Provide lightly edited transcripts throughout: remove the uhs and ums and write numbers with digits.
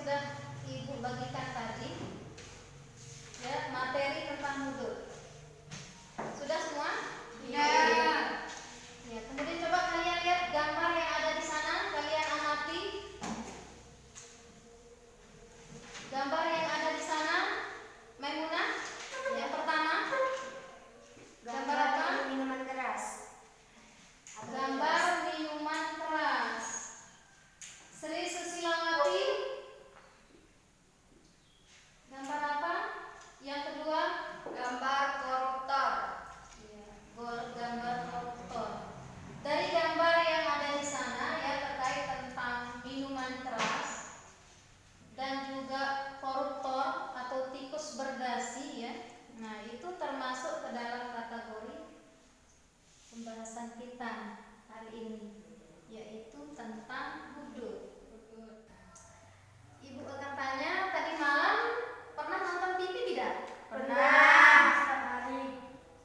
sudah Ibu bagikan tadi, ya, materi tentang hudud. Sudah semua? Iya. Ya, kemudian coba kalian lihat gambar yang ada di sana, kalian amati. Gambar yang ada di sana, Maimunah, yang pertama, gambar apa? Minuman keras. Gambar minuman keras. Sri Susilawati, gambar apa? Yang kedua, Gambar koruptor. ya, gambar koruptor. Dari gambar yang ada di sana ya terkait tentang minuman keras dan juga koruptor atau tikus berdasi ya. Nah, itu termasuk ke dalam kategori pembahasan kita hari ini, yaitu tentang hudud. Ibu akan tanya, tadi malam pernah nonton TV tidak? Pernah. Setiap hari.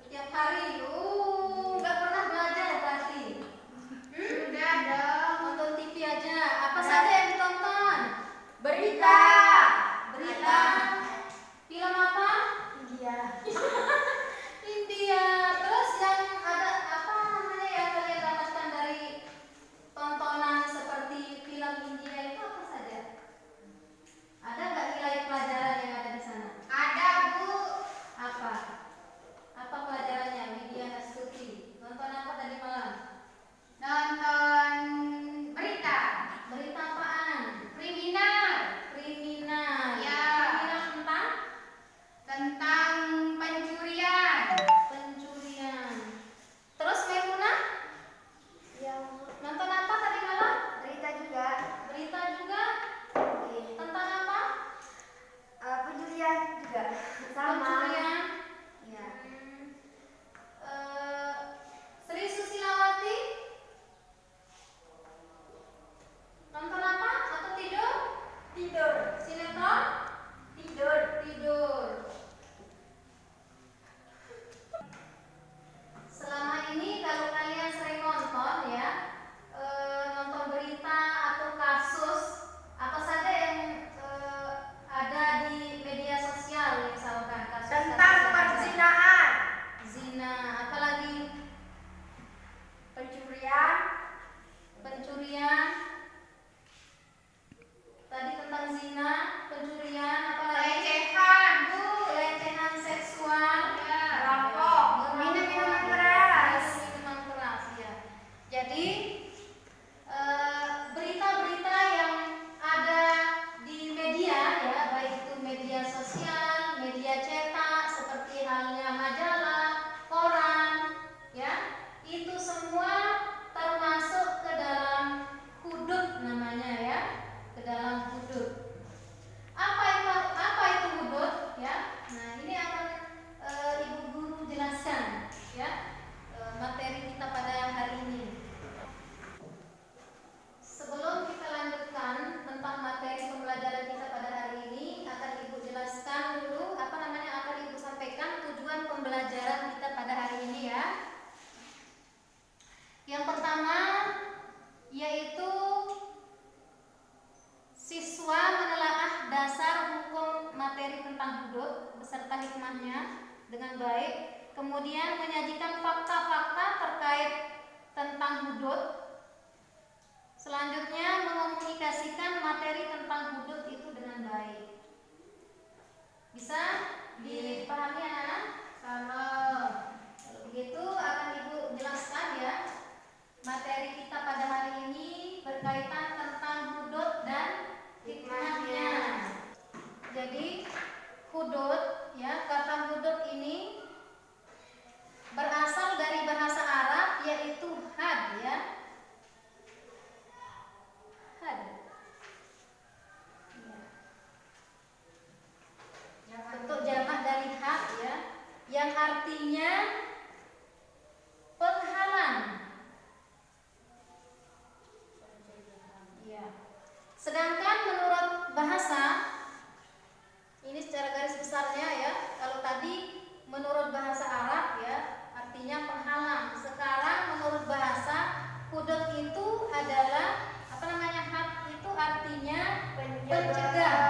Setiap hari. Nggak pernah belajar berarti. Sudah dong. Nonton TV aja. Apa saja yang ditonton? Berita. Berita. Film apa? India. India. Terus yang ada apa namanya yang kalian dapatkan dari tontonan seperti film India itu apa saja? Ada nggak nilai pelajaran yang ada di sana? Ada, Bu. Apa? Apa pelajarannya? Media Nastuti. Nonton apa tadi malam? Nonton berita. Berita apaan? Kriminal. Kriminal. Ya. Kriminal Tentang pencurian. pencurian. Terus Maimunah Ya. nonton apa tadi malam? Berita juga. Berita juga. Tentang apa? Pencurian juga. Sama. Pencurian. Ya. Sri Susilawati nonton apa? Atau tidur? Tidur. Sinetron? Tidur. Tidur. Selama ini kalau kalian sering nonton ya, nonton berita atau kasus apa saja yang ada di media sosial, misalkan kasus Tentang perzinahan. zina, apalagi Pencurian. pencurian. Tadi tentang zina, pencurian, apalagi Pelecehan, Bu. pelecehan seksual, Merampok. Minum minuman keras. minuman keras ya. Jadi berita-berita yang ada di media ya, baik itu media sosial, media cetak seperti halnya majalah, koran ya, itu semua termasuk ke dalam hudud namanya ya, ke dalam hudud. Apa itu hudud ya? Nah, ini akan Ibu guru jelaskan ya, materi kita pada hari ini. Sebelum kita lanjutkan tentang materi pembelajaran kita pada hari ini, akan Ibu jelaskan dulu apa namanya, akan Ibu sampaikan tujuan pembelajaran kita pada hari ini ya. Yang pertama yaitu siswa menelaah dasar hukum materi tentang hudud beserta hikmahnya dengan baik, kemudian menyajikan fakta-fakta terkait tentang hudud. Selanjutnya mengomunikasikan materi tentang hudud itu dengan baik. Bisa dipahami anak-anak? Kalau begitu akan Ibu jelaskan ya, materi kita pada hari ini berkaitan tentang hudud dan hikmahnya. Jadi hudud ya, kata hudud ini berasal dari bahasa Arab yaitu had ya. Had. Ya. Bentuk jamak dari had ya, yang artinya penghalang. Ya. Sedangkan menurut bahasa ini secara garis besarnya ya, kalau tadi menurut bahasa Arab ya artinya penghalang. Sekarang menurut bahasa hudud itu adalah apa namanya, had itu artinya pencegah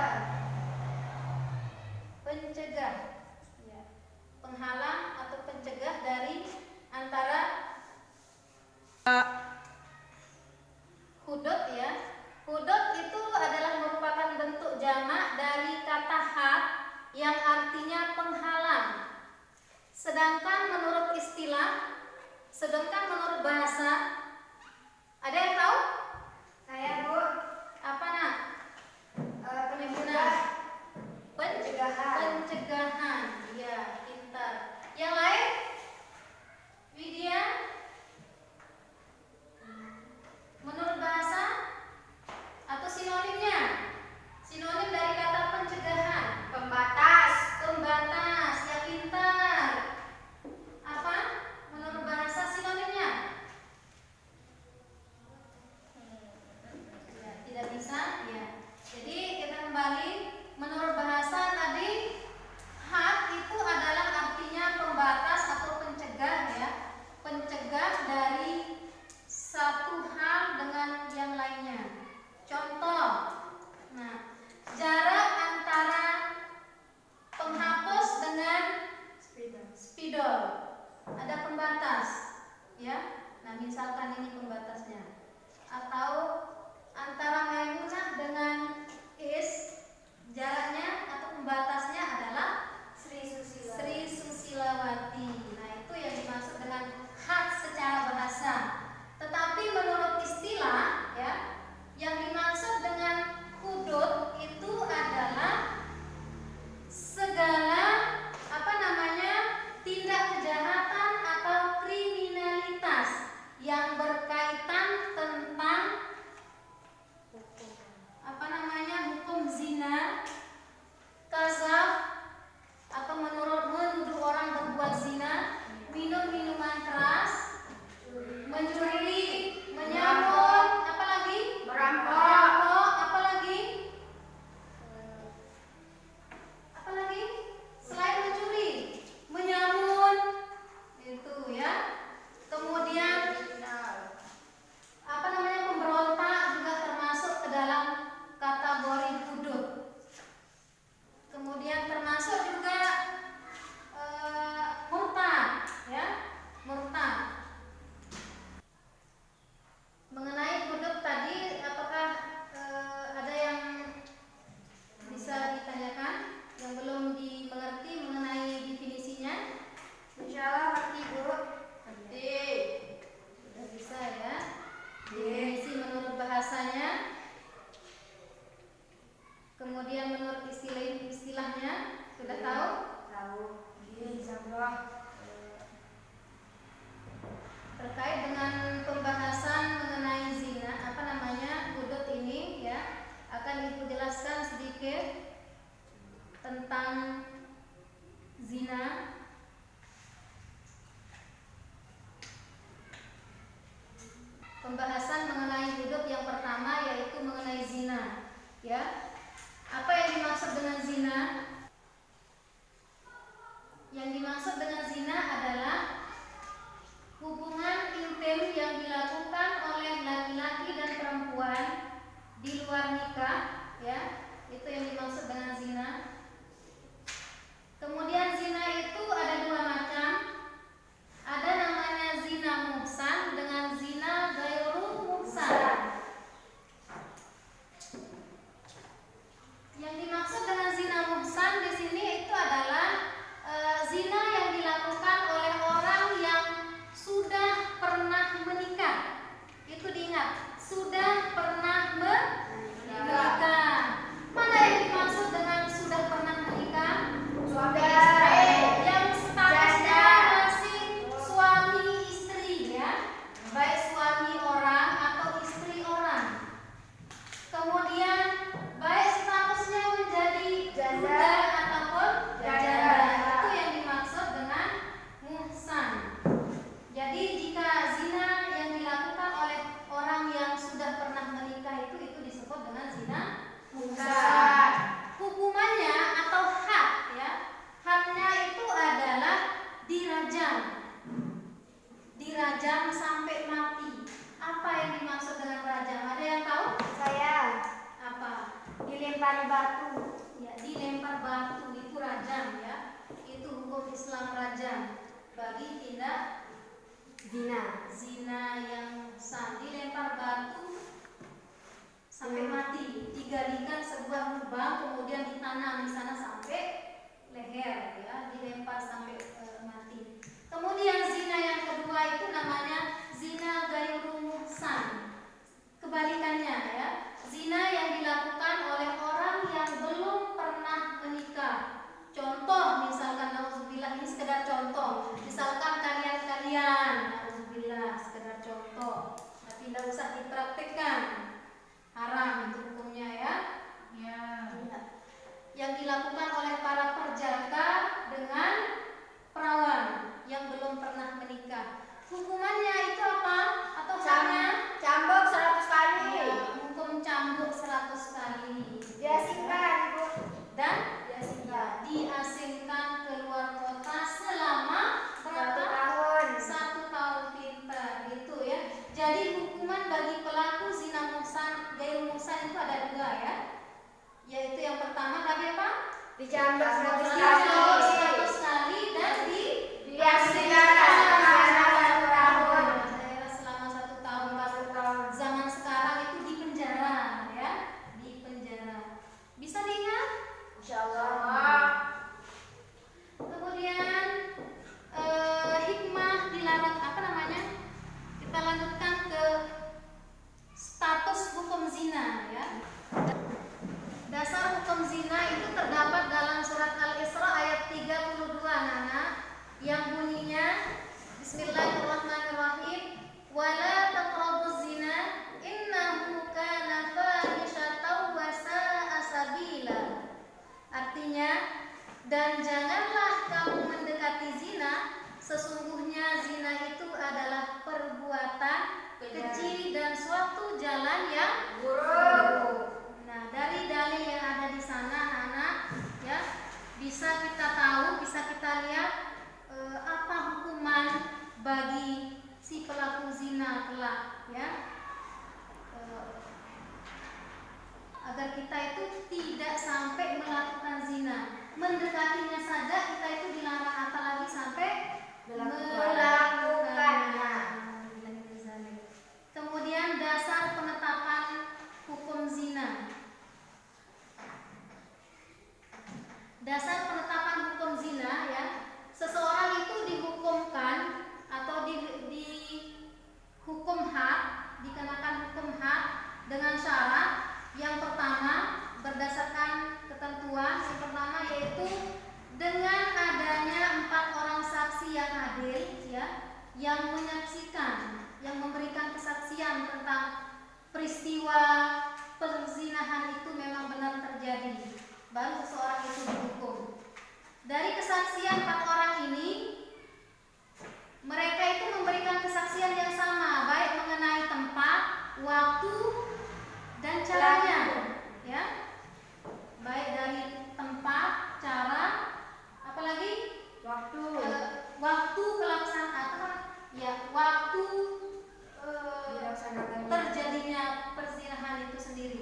Kemudian menurut istilahnya sudah tahu? Tahu. Insyaallah. Terkait dengan pembahasan mengenai zina, hudud ini ya, akan Ibu jelaskan sedikit tentang zina. Pembahasan mengenai hudud yang pertama yaitu mengenai zina, ya. Apa yang dimaksud dengan zina? Yang dimaksud dengan zina adalah hubungan intim yang dilakukan oleh laki-laki dan perempuan di luar nikah, ya. Itu yang dimaksud dengan zina. Kemudian zina itu ada dua macam. Ada namanya zina muhsan dengan zina ghairu muhsan. Yang dimaksud dengan zina muhsan di sini itu adalah zina yang dilakukan oleh orang yang sudah pernah menikah. Itu diingat, sudah pernah menikah. Mana yang dimaksud dengan sudah pernah menikah? Suami Yang statusnya masih suami istri, ya, baik suami orang atau istri orang. Kemudian baik statusnya menjadi Janda budak ataupun janda. itu yang dimaksud dengan muhsan. Jadi jika zina yang dilakukan oleh orang yang sudah pernah menikah itu disebut dengan zina muhsan. Hukumannya atau had, ya, hadnya itu adalah dirajam sampai mati. Apa yang dimaksud dengan rajam? Ada yang tahu? Saya Apa? dilempari batu. Ya, dilempar batu itu rajam, ya. Itu hukum Islam rajam bagi tindak zina yang sah. Dilempar batu sampai mati, digalikan sebuah lubang kemudian ditanam di sana sampai leher, ya, dilempar sampai mati. Kemudian zina yang kedua itu namanya zina ghairu muhsan. Kebalikannya, ya. Zina yang dilakukan oleh orang yang belum pernah menikah. Contoh misalkan, nauzubillah, ini sekedar contoh. Misalkan kalian, nauzubillah, sekedar contoh. Tapi tidak usah dipraktikkan. Haram itu hukumnya, ya. Ya. Yang dilakukan oleh para perjaka dengan perawan yang belum pernah menikah. Hukumannya itu apa? Atau hanya Cambuk 100 kali. ya, hukum cambuk 100 kali. Diasingkan, Ibu. Dan diasingkan keluar kota selama berapa 1 tahun. 1 tahun, pintar gitu, ya. Jadi hukuman bagi pelaku zina muhsan ghairu muhsan itu ada dua, ya. Yaitu yang pertama tadi apa? Dicambuk 100 Dicambuk kali. 100 kali dan Diasingkan selama 1 tahun. selama 1 tahun. 1 tahun. Zaman sekarang itu di penjara, ya, di penjara. Bisa diingat? Insyaallah. Kemudian hikmah dilarang, kita lanjutkan ke status hukum zina, ya. Dasar hukum zina itu terdapat dalam surat Al-Isra ayat 32, anak-anak, yang bunyinya Bismillahirrahmanirrahim, wala taqrabuz zina innahu kana fahishatan wa sa'a sabila. Artinya, dan janganlah kamu mendekati zina, sesungguhnya zina itu adalah perbuatan keji dan suatu jalan yang buruk. Nah, dari dalil yang ada di sana, anak-anak, ya, bisa kita tahu, bisa kita lihat apa hukuman bagi si pelaku zina kelak, ya. Agar kita itu tidak sampai melakukan zina. Mendekatinya saja kita itu dilarang, apalagi sampai melakukannya. Kemudian dasar penetapan hukum zina. Dasar penetapan hukum zina, ya, seseorang itu dihukumkan atau dihukum had, dikenakan hukum had dengan syarat yang pertama berdasarkan baru seseorang itu dihukum. Dari kesaksian 4 orang ini, mereka itu memberikan kesaksian yang sama, baik mengenai tempat, waktu, dan caranya, ya. Baik dari tempat, cara, apalagi Waktu. Waktu pelaksanaan, ya, waktu Dilaksanakannya. terjadinya perzinahan itu sendiri.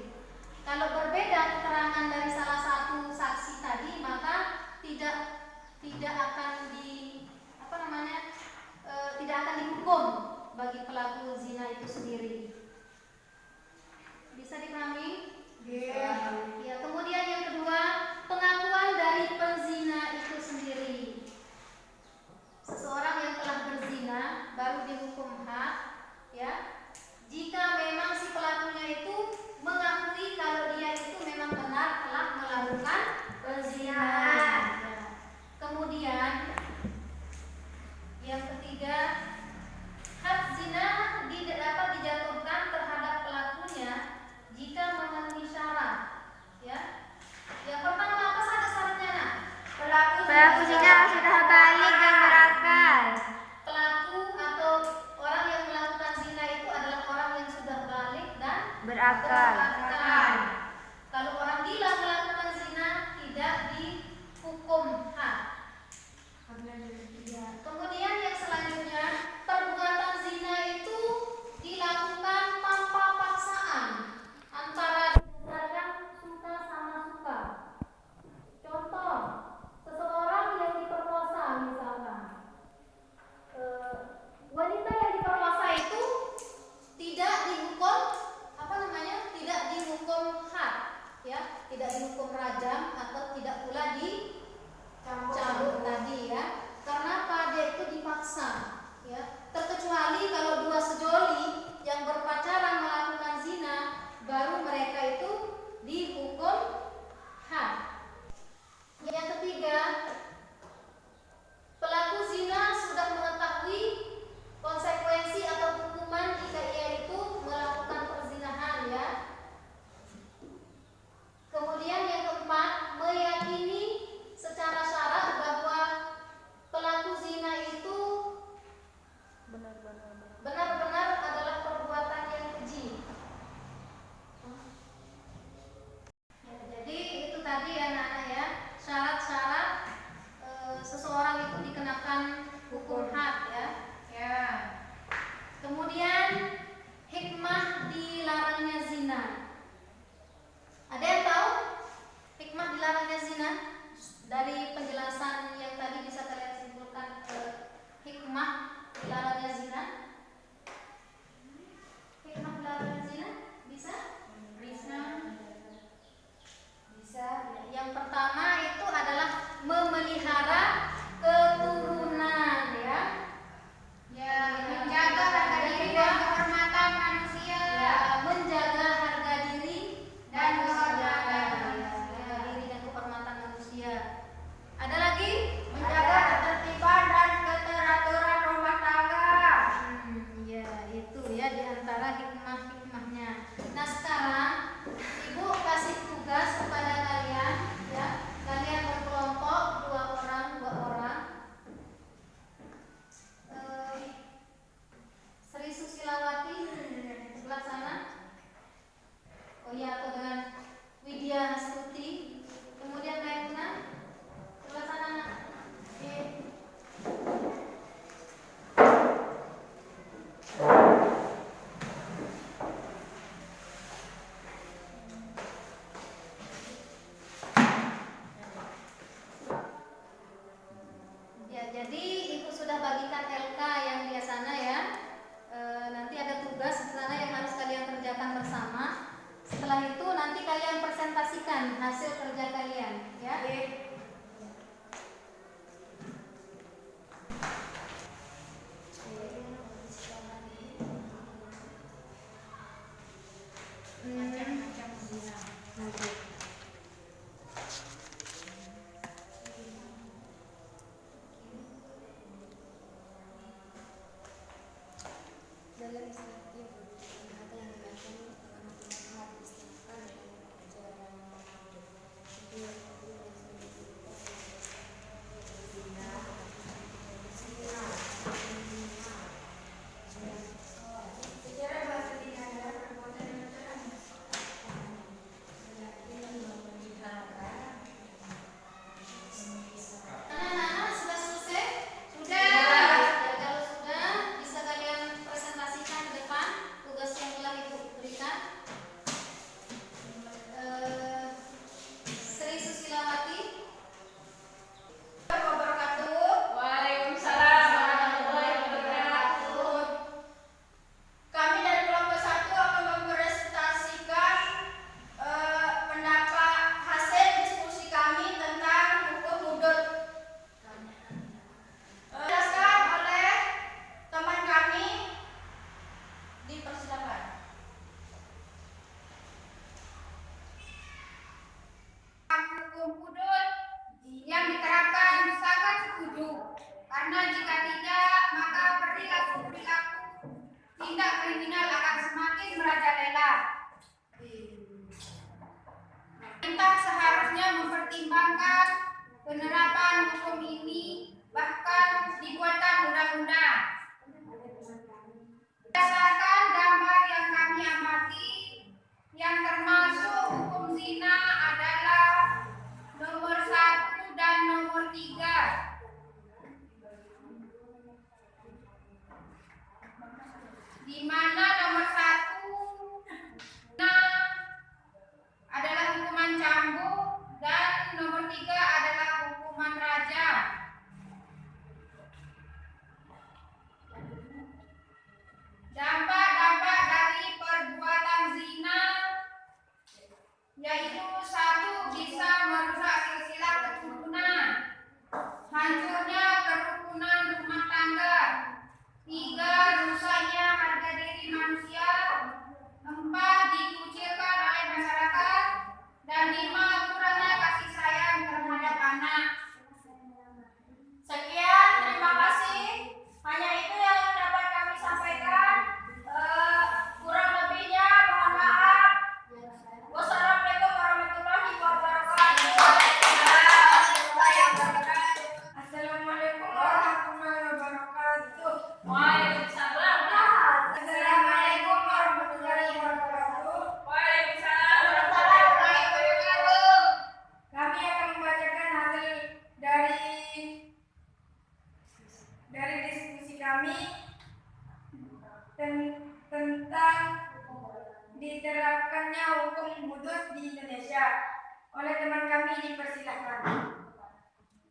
Kalau berbeda keterangan dari salah satu saksi tadi, maka tidak akan tidak akan dihukum bagi pelaku zina itu sendiri. Bisa dipahami? Ya, kemudian yang kedua, pengakuan dari penzina itu sendiri. Seseorang yang telah berzina baru dihukum had, ya, jika memang si pelakunya itu mengakui kalau dia itu memang benar telah melakukan perzinahan. Ya. Kemudian yang ketiga, had zina dapat dijatuhkan terhadap pelakunya jika memenuhi syarat, ya. Yang pertama, apa saja syaratnya, Nak? Pelaku zina sudah balik dan berakal. Pelaku atau orang yang melakukan zina itu adalah orang yang sudah balik dan Berakal. Kalau orang gila melakukan zina tidak dihukum had. Ya. Kemudian yang selanjutnya, perbuatan zina itu dilakukan tanpa paksaan, antara berdasarkan suka sama suka. Contoh, seseorang yang diperkosa misalkan, wanita yang diperkosa itu tidak dihukum tidak dihukum had, ya, tidak dihukum rajam atau tidak pula dicambuk tadi, ya. Karena pada itu dipaksa, ya. Terkecuali kalau dua sejoli yang berpacaran melakukan zina, baru mereka itu dihukum had. Yang ketiga, pelaku zina sudah mengetahui konsekuensi atau hukuman jika ia itu melakukan perzinahan, ya. Kemudian yang keempat, meyakini secara syarat bahwa pelaku zina itu benar-benar adalah perbuatan yang keji. Ya, jadi itu tadi anak-anak, ya, syarat-syarat seseorang itu dikenakan hukum had, ya. Ya. Kemudian hikmah dilarangnya zina. Ada yang tahu hikmah dilarangnya zina? Dari penjelasan yang tadi bisa kalian simpulkan hikmah dilarangnya zina? Hikmah dilarangnya zina? Bisa? Bisa. Yang pertama itu adalah memelihara keturunan, ya. Ya, menjaga harga diri dan kehormatan manusia. Ya, menjaga harga diri dan kehormatan manusia. Ada lagi? Menjaga ketertiban dan keteraturan rumah tangga. Ya, itu ya diantara hikmah-hikmahnya. Nah, sekarang Ibu kasih tugas kepada kalian, ya. Kalian berkelompok 2 orang. Sri Susilawati sebelah sana. Oh iya, atau dengan Widya Astuti. Kemudian Maimuna sebelah sana, Nak. Ya, jadi Ibu sudah bagikan LK yang di sana, ya. Nanti ada tugas di sana yang harus kalian kerjakan bersama. Setelah itu nanti kalian presentasikan hasil kerja kalian, ya. Dalam istilah ibu, kata yang dilakukan dengan menggunakan istilah dan kerja pemerintah seharusnya mempertimbangkan penerapan hukum ini, bahkan dibuatkan undang-undang. Berdasarkan gambar yang kami amati, yang termasuk hukum zina adalah nomor 1 dan nomor 3. Di mana nomor 1 adalah hukuman cambuk dan nomor 3 adalah hukuman rajam. Dampak-dampak dari perbuatan zina yaitu 1. Bisa merusak silsilah keturunan, hancurnya kerukunan rumah tangga. 3. Rusaknya harga diri manusia. 4. Dikucilkan oleh masyarakat. Dan 5. Kurangnya kasih sayang terhadap anak. Sekian, terima kasih. Hanya itu yang dapat kami sampaikan. Kurang lebihnya mohon maaf. Wassalamualaikum warahmatullahi wabarakatuh. Assalamualaikum warahmatullahi wabarakatuh. Waalaikumsalam. Assalamualaikum warahmatullahi wabarakatuh. Waalaikumsalam warahmatullahi wabarakatuh. Kami akan membacakan hasil dari diskusi kami tentang diterapkannya hukum hudud di Indonesia. Oleh teman kami dipersilahkan.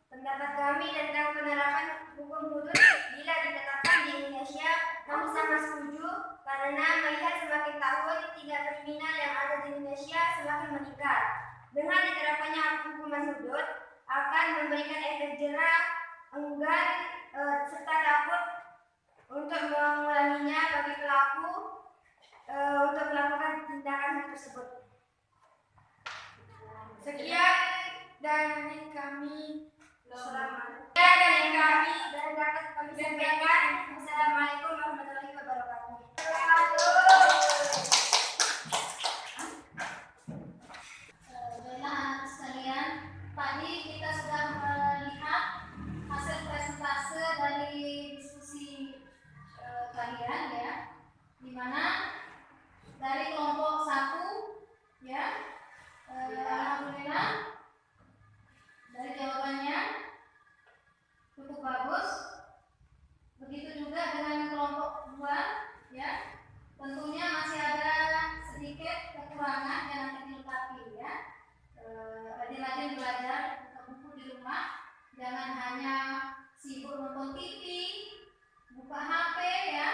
Pendapat kami tentang penerapan hukum hudud bila ditetapkan di Indonesia, kami sangat setuju karena melihat semakin tahun tingkat kriminal yang ada di Indonesia semakin meningkat. Dengan diterapkannya hukuman hudud akan memberikan efek jera, enggan serta takut untuk mengulanginya bagi pelaku untuk melakukan tindakan tersebut. Sekian dari kami. Selamat. Sekian dari kami. Dan dapat kami sampaikan. Assalamualaikum warahmatullahi wabarakatuh. Baiklah anak sekalian, tadi kita sudah melihat hasil presentase dari diskusi kalian ya, di mana dari kelompok 1 ya, alhamdulillah dari jawabannya cukup bagus. Begitu juga dengan kelompok 2 ya, tentunya masih ada sedikit kekurangan yang nanti dilengkapi ya. Rajin-rajin belajar, buka buku di rumah, jangan hanya sibuk nonton TV, buka HP ya.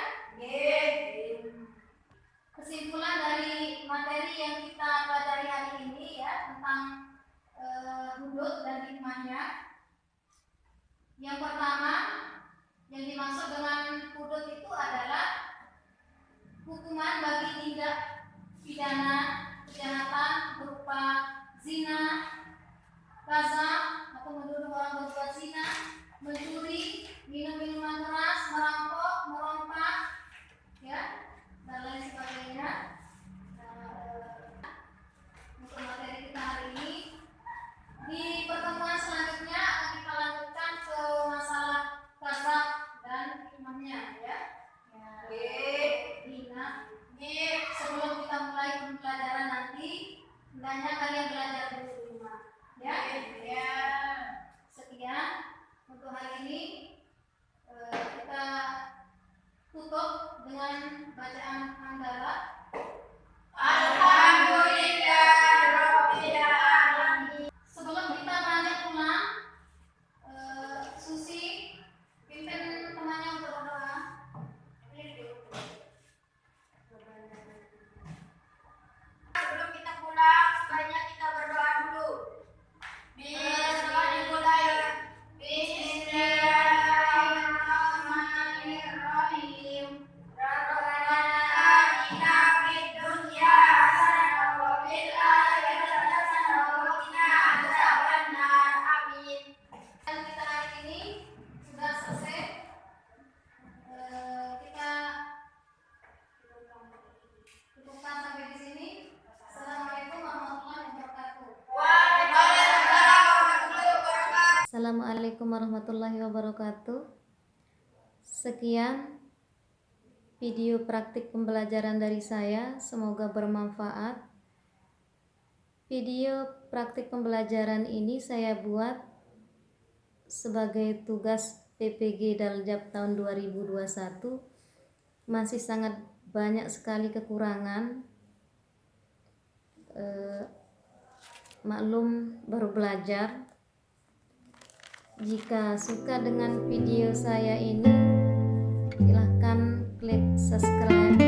Kesimpulan dari materi yang kita pelajari hari ini ya tentang hudud dan hikmahnya. Yang pertama, yang dimaksud dengan hudud itu adalah hukuman bagi tindak pidana kejahatan berupa zina, qazaf atau menuduh orang berbuat zina, mencuri, minum minuman keras, merampok, merompak, ya, dan lain sebagainya. Untuk materi kita hari ini, di pertemuan selanjutnya akan kita lanjutkan ke masalah qazaf dan hikmahnya, ya. Sebelum kita mulai pembelajaran nanti, hendaknya kalian belajar dulu. Assalamualaikum warahmatullahi wabarakatuh. Sekian video praktik pembelajaran dari saya, semoga bermanfaat. Video praktik pembelajaran ini saya buat sebagai tugas PPG Daljab tahun 2021. Masih sangat banyak sekali kekurangan. Maklum baru belajar. Jika suka dengan video saya ini, silahkan klik subscribe